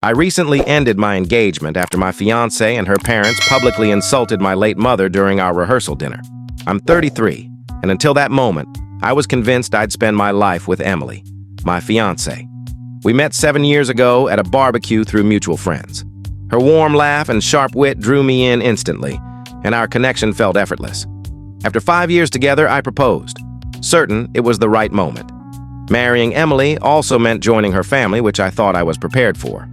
I recently ended my engagement after my fiancée and her parents publicly insulted my late mother during our rehearsal dinner. I'm 33, and until that moment, I was convinced I'd spend my life with Emily, my fiancée. We met 7 years ago at a barbecue through mutual friends. Her warm laugh and sharp wit drew me in instantly, and our connection felt effortless. After 5 years together, I proposed, certain it was the right moment. Marrying Emily also meant joining her family, which I thought I was prepared for.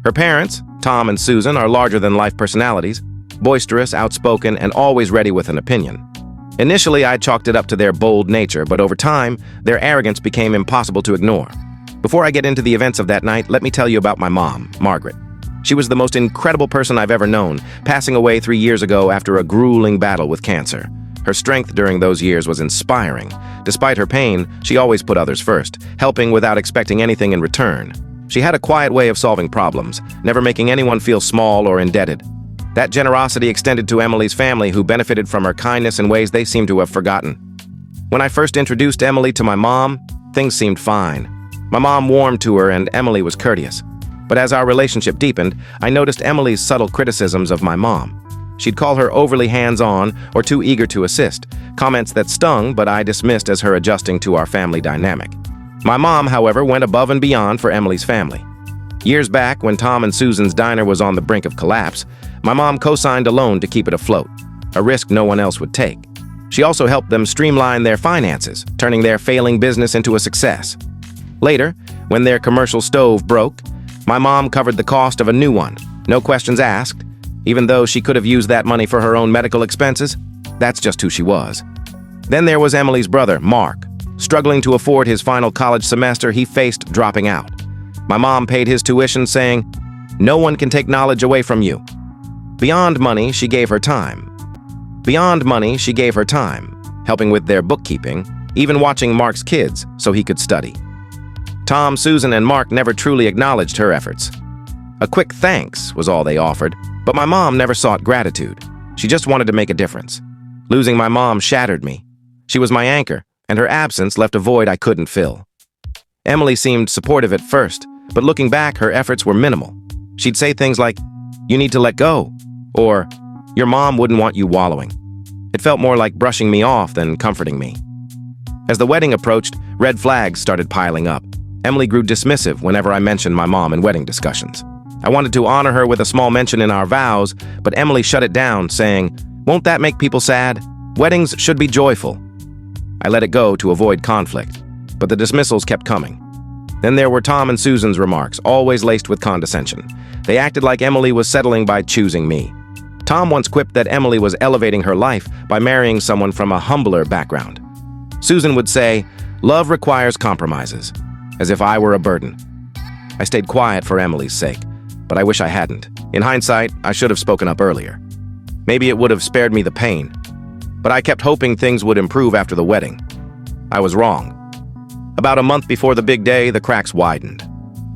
Her parents, Tom and Susan, are larger-than-life personalities, boisterous, outspoken, and always ready with an opinion. Initially, I chalked it up to their bold nature, but over time, their arrogance became impossible to ignore. Before I get into the events of that night, let me tell you about my mom, Margaret. She was the most incredible person I've ever known, passing away 3 years ago after a grueling battle with cancer. Her strength during those years was inspiring. Despite her pain, she always put others first, helping without expecting anything in return. She had a quiet way of solving problems, never making anyone feel small or indebted. That generosity extended to Emily's family, who benefited from her kindness in ways they seem to have forgotten. When I first introduced Emily to my mom, things seemed fine. My mom warmed to her and Emily was courteous. But as our relationship deepened, I noticed Emily's subtle criticisms of my mom. She'd call her overly hands-on or too eager to assist, comments that stung but I dismissed as her adjusting to our family dynamic. My mom, however, went above and beyond for Emily's family. Years back, when Tom and Susan's diner was on the brink of collapse, my mom co-signed a loan to keep it afloat, a risk no one else would take. She also helped them streamline their finances, turning their failing business into a success. Later, when their commercial stove broke, my mom covered the cost of a new one, no questions asked. Even though she could have used that money for her own medical expenses, that's just who she was. Then there was Emily's brother, Mark. Struggling to afford his final college semester, he faced dropping out. My mom paid his tuition, saying, "No one can take knowledge away from you." Beyond money, she gave her time. Helping with their bookkeeping, even watching Mark's kids so he could study. Tom, Susan, and Mark never truly acknowledged her efforts. A quick thanks was all they offered, but my mom never sought gratitude. She just wanted to make a difference. Losing my mom shattered me. She was my anchor, and her absence left a void I couldn't fill. Emily seemed supportive at first, but looking back, her efforts were minimal. She'd say things like, "You need to let go," or "Your mom wouldn't want you wallowing." It felt more like brushing me off than comforting me. As the wedding approached, red flags started piling up. Emily grew dismissive whenever I mentioned my mom in wedding discussions. I wanted to honor her with a small mention in our vows, but Emily shut it down, saying, "Won't that make people sad? Weddings should be joyful." I let it go to avoid conflict, but the dismissals kept coming. Then there were Tom and Susan's remarks, always laced with condescension. They acted like Emily was settling by choosing me. Tom once quipped that Emily was elevating her life by marrying someone from a humbler background. Susan would say, "Love requires compromises," as if I were a burden. I stayed quiet for Emily's sake, but I wish I hadn't. In hindsight, I should have spoken up earlier. Maybe it would have spared me the pain. But I kept hoping things would improve after the wedding. I was wrong. About a month before the big day, the cracks widened.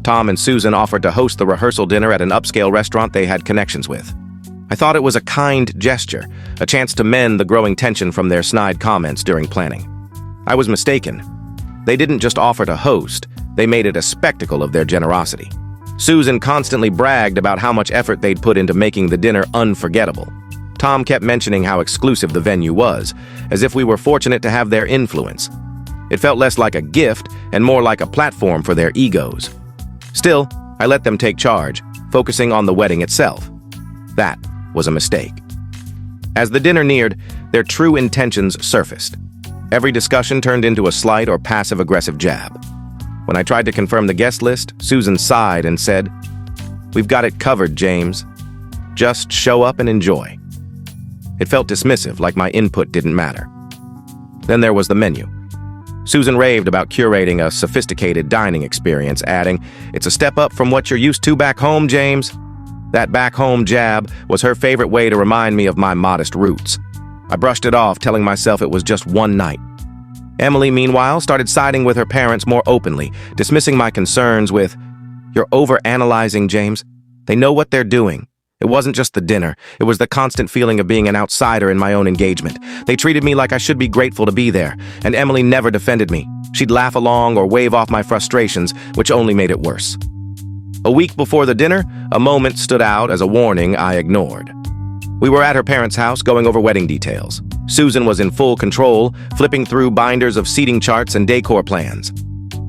Tom and Susan offered to host the rehearsal dinner at an upscale restaurant they had connections with. I thought it was a kind gesture, a chance to mend the growing tension from their snide comments during planning. I was mistaken. They didn't just offer to host, they made it a spectacle of their generosity. Susan constantly bragged about how much effort they'd put into making the dinner unforgettable. Tom kept mentioning how exclusive the venue was, as if we were fortunate to have their influence. It felt less like a gift and more like a platform for their egos. Still, I let them take charge, focusing on the wedding itself. That was a mistake. As the dinner neared, their true intentions surfaced. Every discussion turned into a slight or passive-aggressive jab. When I tried to confirm the guest list, Susan sighed and said, "We've got it covered, James. Just show up and enjoy." It felt dismissive, like my input didn't matter. Then there was the menu. Susan raved about curating a sophisticated dining experience, adding, "It's a step up from what you're used to back home, James." That back home jab was her favorite way to remind me of my modest roots. I brushed it off, telling myself it was just one night. Emily, meanwhile, started siding with her parents more openly, dismissing my concerns with, "You're overanalyzing, James. They know what they're doing. It wasn't just the dinner. It was the constant feeling of being an outsider in my own engagement. They treated me like I should be grateful to be there, and Emily never defended me. She'd laugh along or wave off my frustrations, which only made it worse." A week before the dinner, a moment stood out as a warning I ignored. We were at her parents' house going over wedding details. Susan was in full control, flipping through binders of seating charts and decor plans.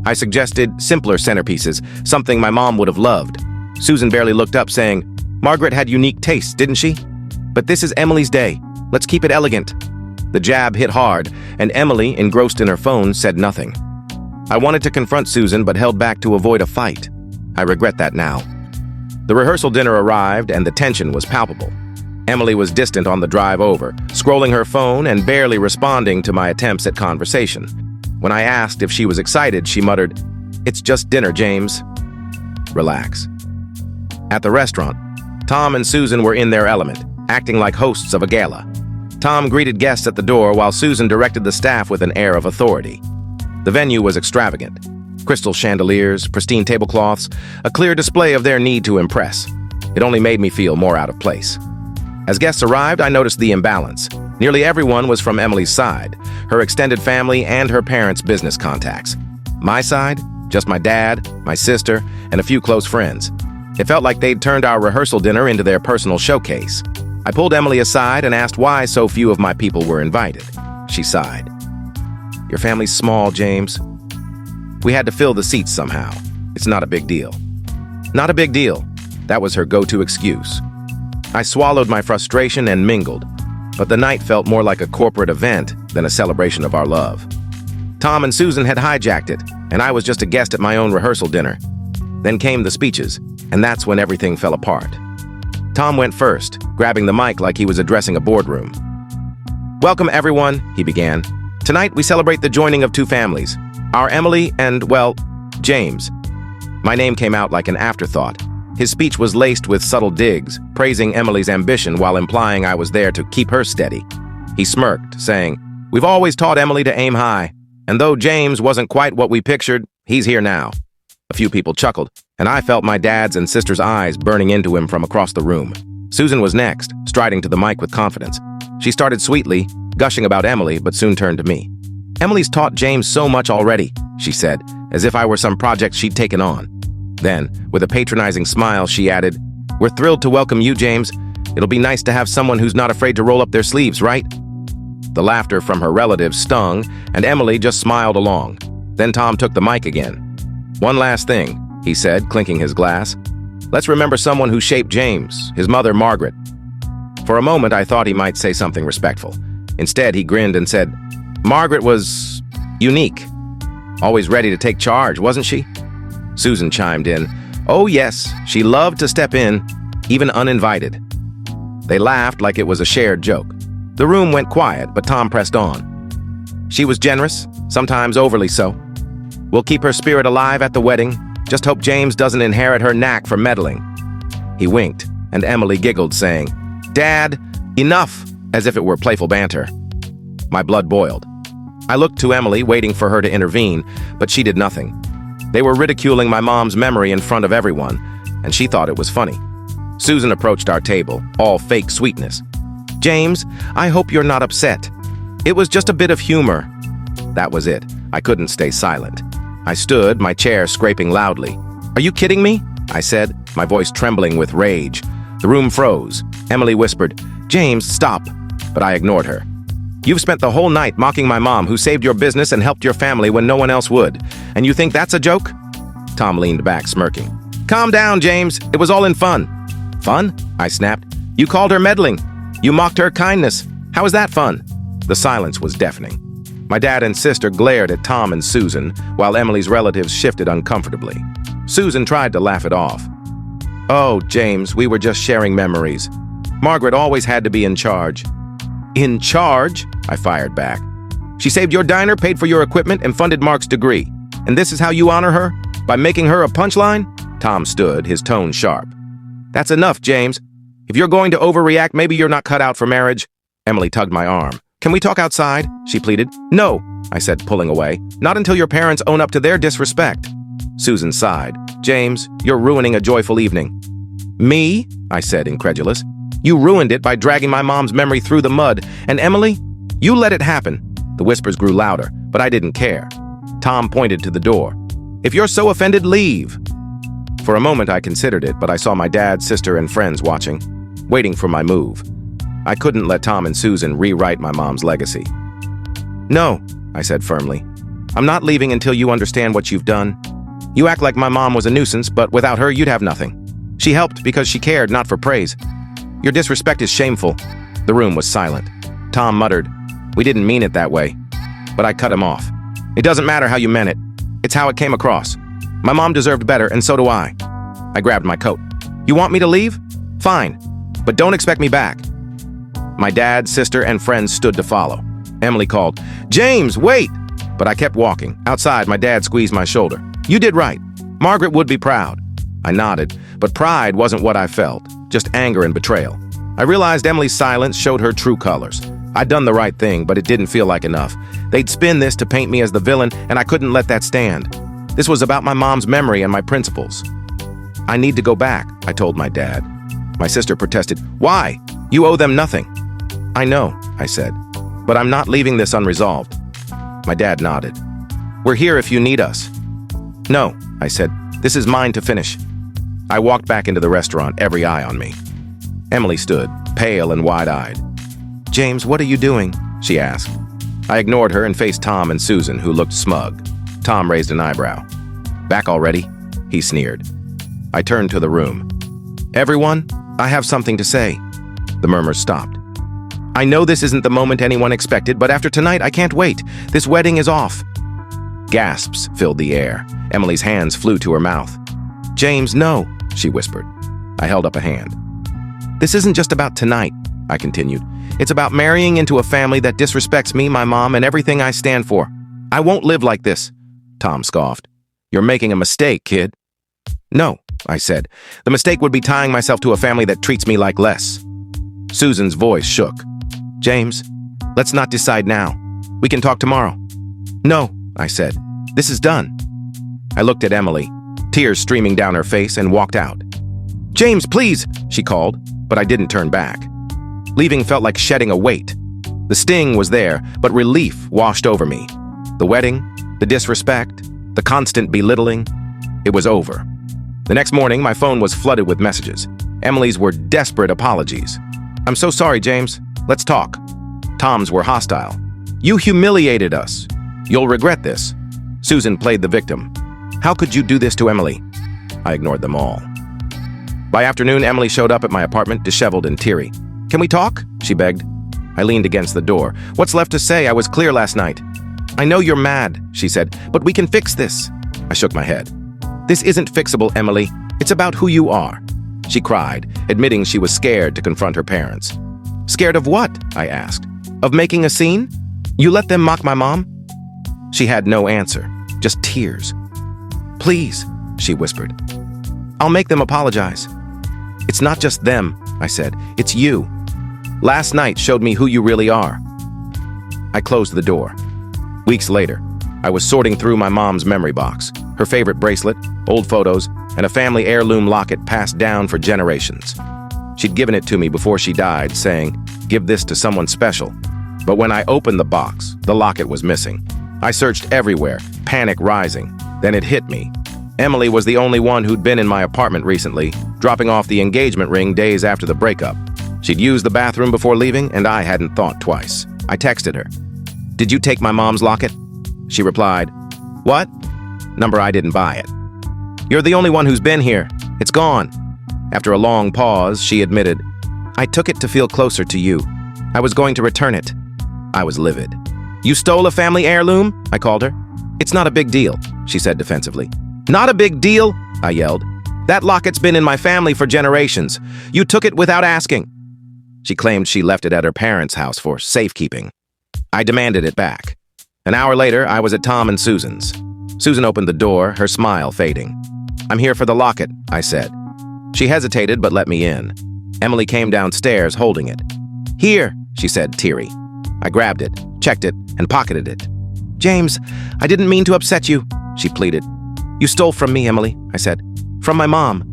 I suggested simpler centerpieces, something my mom would have loved. Susan barely looked up, saying, "Margaret had unique tastes, didn't she? But this is Emily's day. Let's keep it elegant." The jab hit hard, and Emily, engrossed in her phone, said nothing. I wanted to confront Susan, but held back to avoid a fight. I regret that now. The rehearsal dinner arrived, and the tension was palpable. Emily was distant on the drive over, scrolling her phone and barely responding to my attempts at conversation. When I asked if she was excited, she muttered, "It's just dinner, James. Relax." At the restaurant, Tom and Susan were in their element, acting like hosts of a gala. Tom greeted guests at the door while Susan directed the staff with an air of authority. The venue was extravagant. Crystal chandeliers, pristine tablecloths, a clear display of their need to impress. It only made me feel more out of place. As guests arrived, I noticed the imbalance. Nearly everyone was from Emily's side, her extended family and her parents' business contacts. My side? Just my dad, my sister, and a few close friends. It felt like they'd turned our rehearsal dinner into their personal showcase. I pulled Emily aside and asked why so few of my people were invited. She sighed. "Your family's small, James. We had to fill the seats somehow. It's not a big deal." Not a big deal. That was her go-to excuse. I swallowed my frustration and mingled, but the night felt more like a corporate event than a celebration of our love. Tom and Susan had hijacked it, and I was just a guest at my own rehearsal dinner. Then came the speeches, and that's when everything fell apart. Tom went first, grabbing the mic like he was addressing a boardroom. "Welcome, everyone," he began. "Tonight we celebrate the joining of two families, our Emily and, well, James." My name came out like an afterthought. His speech was laced with subtle digs, praising Emily's ambition while implying I was there to keep her steady. He smirked, saying, "We've always taught Emily to aim high, and though James wasn't quite what we pictured, he's here now." A few people chuckled, and I felt my dad's and sister's eyes burning into him from across the room. Susan was next, striding to the mic with confidence. She started sweetly, gushing about Emily, but soon turned to me. "Emily's taught James so much already," she said, as if I were some project she'd taken on. Then, with a patronizing smile, she added, "We're thrilled to welcome you, James. It'll be nice to have someone who's not afraid to roll up their sleeves, right?" The laughter from her relatives stung, and Emily just smiled along. Then Tom took the mic again. "One last thing," he said, clinking his glass. "Let's remember someone who shaped James, his mother, Margaret." For a moment, I thought he might say something respectful. Instead, he grinned and said, "Margaret was unique. Always ready to take charge, wasn't she?" Susan chimed in, "Oh yes, she loved to step in, even uninvited." They laughed like it was a shared joke. The room went quiet, but Tom pressed on. "She was generous, sometimes overly so. We'll keep her spirit alive at the wedding. Just hope James doesn't inherit her knack for meddling." He winked, and Emily giggled, saying, "Dad, enough," as if it were playful banter. My blood boiled. I looked to Emily, waiting for her to intervene, but she did nothing. They were ridiculing my mom's memory in front of everyone, and she thought it was funny. Susan approached our table, all fake sweetness. "James, I hope you're not upset. It was just a bit of humor." That was it. I couldn't stay silent. I stood, my chair scraping loudly. "Are you kidding me?" I said, my voice trembling with rage. The room froze. Emily whispered, "James, stop." But I ignored her. "You've spent the whole night mocking my mom, who saved your business and helped your family when no one else would. And you think that's a joke?" Tom leaned back, smirking. "Calm down, James. It was all in fun." "Fun?" I snapped. "You called her meddling. You mocked her kindness. How is that fun?" The silence was deafening. My dad and sister glared at Tom and Susan, while Emily's relatives shifted uncomfortably. Susan tried to laugh it off. "Oh, James, we were just sharing memories. Margaret always had to be in charge." "In charge?" I fired back. "She saved your diner, paid for your equipment, and funded Mark's degree. And this is how you honor her? By making her a punchline?" Tom stood, his tone sharp. "That's enough, James. If you're going to overreact, maybe you're not cut out for marriage." Emily tugged my arm. "Can we talk outside?" she pleaded. "No," I said, pulling away. "Not until your parents own up to their disrespect." Susan sighed. "James, you're ruining a joyful evening." "Me?" I said, incredulous. "You ruined it by dragging my mom's memory through the mud. And Emily, you let it happen." The whispers grew louder, but I didn't care. Tom pointed to the door. "If you're so offended, leave." For a moment, I considered it, but I saw my dad, sister, and friends watching, waiting for my move. I couldn't let Tom and Susan rewrite my mom's legacy. "No," I said firmly. "I'm not leaving until you understand what you've done. You act like my mom was a nuisance, but without her, you'd have nothing. She helped because she cared, not for praise. Your disrespect is shameful." The room was silent. Tom muttered, "We didn't mean it that way." But I cut him off. "It doesn't matter how you meant it. It's how it came across. My mom deserved better, and so do I." I grabbed my coat. "You want me to leave? Fine, but don't expect me back." My dad, sister, and friends stood to follow. Emily called, "James, wait!" But I kept walking. Outside, my dad squeezed my shoulder. "You did right. Margaret would be proud." I nodded, but pride wasn't what I felt, just anger and betrayal. I realized Emily's silence showed her true colors. I'd done the right thing, but it didn't feel like enough. They'd spin this to paint me as the villain, and I couldn't let that stand. This was about my mom's memory and my principles. "I need to go back," I told my dad. My sister protested. "Why? You owe them nothing." "I know," I said, "but I'm not leaving this unresolved." My dad nodded. "We're here if you need us." "No," I said, "this is mine to finish." I walked back into the restaurant, every eye on me. Emily stood, pale and wide-eyed. "James, what are you doing?" she asked. I ignored her and faced Tom and Susan, who looked smug. Tom raised an eyebrow. "Back already?" he sneered. I turned to the room. "Everyone, I have something to say." The murmurs stopped. "I know this isn't the moment anyone expected, but after tonight, I can't wait. This wedding is off." Gasps filled the air. Emily's hands flew to her mouth. "James, no," she whispered. I held up a hand. "This isn't just about tonight," I continued. "It's about marrying into a family that disrespects me, my mom, and everything I stand for. I won't live like this." Tom scoffed. "You're making a mistake, kid." "No," I said. "The mistake would be tying myself to a family that treats me like less." Susan's voice shook. "James, let's not decide now. We can talk tomorrow." "No," I said. "This is done." I looked at Emily, tears streaming down her face, and walked out. "James, please," she called, but I didn't turn back. Leaving felt like shedding a weight. The sting was there, but relief washed over me. The wedding, the disrespect, the constant belittling, it was over. The next morning, my phone was flooded with messages. Emily's were desperate apologies. "I'm so sorry, James. Let's talk." Tom's were hostile. "You humiliated us. You'll regret this." Susan played the victim. "How could you do this to Emily?" I ignored them all. By afternoon, Emily showed up at my apartment, disheveled and teary. "Can we talk?" she begged. I leaned against the door. "What's left to say? I was clear last night." "I know you're mad," she said, "but we can fix this." I shook my head. "This isn't fixable, Emily. It's about who you are." She cried, admitting she was scared to confront her parents. "Scared of what?" I asked. "Of making a scene? You let them mock my mom?" She had no answer, just tears. "Please," she whispered. "I'll make them apologize." "It's not just them," I said. "It's you. Last night showed me who you really are." I closed the door. Weeks later, I was sorting through my mom's memory box, her favorite bracelet, old photos, and a family heirloom locket passed down for generations. She'd given it to me before she died, saying, "Give this to someone special." But when I opened the box, the locket was missing. I searched everywhere, panic rising. Then it hit me. Emily was the only one who'd been in my apartment recently, dropping off the engagement ring days after the breakup. She'd used the bathroom before leaving, and I hadn't thought twice. I texted her. "Did you take my mom's locket?" She replied, "What?" Number I didn't buy it. "You're the only one who's been here. It's gone." After a long pause, she admitted, "I took it to feel closer to you. I was going to return it." I was livid. "You stole a family heirloom?" I called her. "It's not a big deal," she said defensively. "Not a big deal?" I yelled. "That locket's been in my family for generations. You took it without asking." She claimed she left it at her parents' house for safekeeping. I demanded it back. An hour later, I was at Tom and Susan's. Susan opened the door, her smile fading. "I'm here for the locket," I said. She hesitated but let me in. Emily came downstairs holding it. "Here," she said, teary. I grabbed it, checked it, and pocketed it. "James, I didn't mean to upset you," she pleaded. "You stole from me, Emily," I said. "From my mom.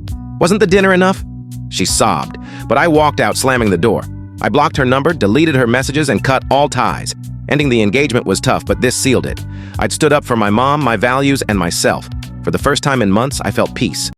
Wasn't the dinner enough?" She sobbed, but I walked out slamming the door. I blocked her number, deleted her messages, and cut all ties. Ending the engagement was tough, but this sealed it. I'd stood up for my mom, my values, and myself. For the first time in months, I felt peace.